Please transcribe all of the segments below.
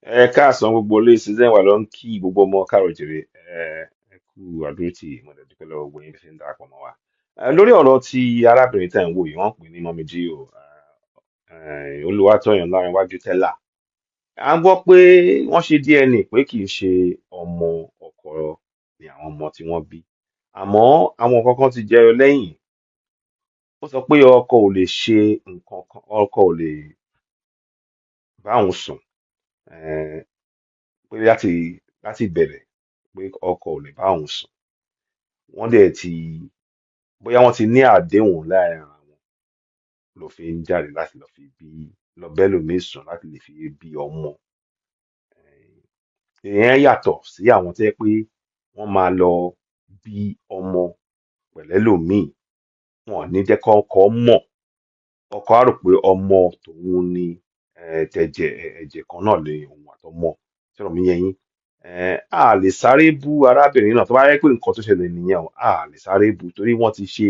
Káàsán gbogbo ilé season wà ló ń kí gbogbo ọmọ káàrọ̀ jèrè ẹ kú àdúrótì mo dẹ̀ dúpẹ́ lọ́wọ́ gbogbo yín bí ṣe ń darapọ̀ mọ́ wa. Lórí ọ̀rọ̀ ti arábìnrin tá à ń wò yìí wọ́n pè ní mọ́mí jí o Olúwatóyìn Ọlárewájú Tella. A gbọ́ pé wọ́n ṣe DNA pé kì í ṣe ọmọ ọkọ ni àwọn ọmọ tí wọ́n bí, àmọ́ àwọn nǹkan kan ti jẹyọ lẹ́yìn. Ó sọ pé ọkọ ò lè ṣe nǹkan kan, ọkọ ò lè bá òun sùn, eh, pé láti bẹ̀rẹ̀ pé ọkọ ò lè bá òun sùn. Wọ́n dẹ̀ ti bóyá wọ́n ti ní àdéhùn láàrin ara wọn ló fi ń jáde láti lọ bẹ́lòmíì sùn láti lè fi bí ọmọ. Ìyẹn yàtọ̀ sí àwọn tó jẹ́ pé wọ́n máa lọ bí ọmọ pẹ̀lẹ́lòmíì, wọn ò ní jẹ́ kọ́kọ mọ̀. Ọkọ á rò pé ọmọ tòun ni ẹ̀jẹ̀ kan náà lè òun àtọmọ. Ṣé ọ̀rọ̀ mi yé yín? A lè sáré bú arábìnrin náà tó bá yẹ pé nǹkan tó ṣẹlẹ̀ nìyẹn o, a lè sáré bú torí wọ́n ti ṣe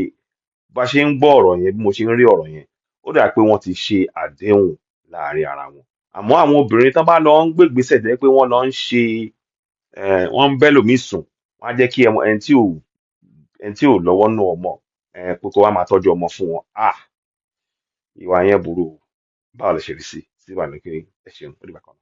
bá ṣe ń gbọ́ ọ̀rọ̀ yẹn bí mo ṣe ń rí ọ̀rọ̀ yẹn ó dà pé wọ́n ti ṣe àdéhùn láàrin ara wọn. Àmọ́ àwọn obìnrin tán bá lọ ń gbégbèsè jẹ́ pé wọ́n lọ ń ṣe wọ́n ń bẹ́lòmíì sùn, wọ́n á jẹ́ kí ẹni tí ò lọ́wọ́ nú ọmọ pé kó wá máa tọ́jú ọmọ fún wọn. Ìwà yẹn burú o. Báwo lẹ ṣe rí sí i? Sí ìwà ní pé ẹ ṣeun ó dìgbà kan.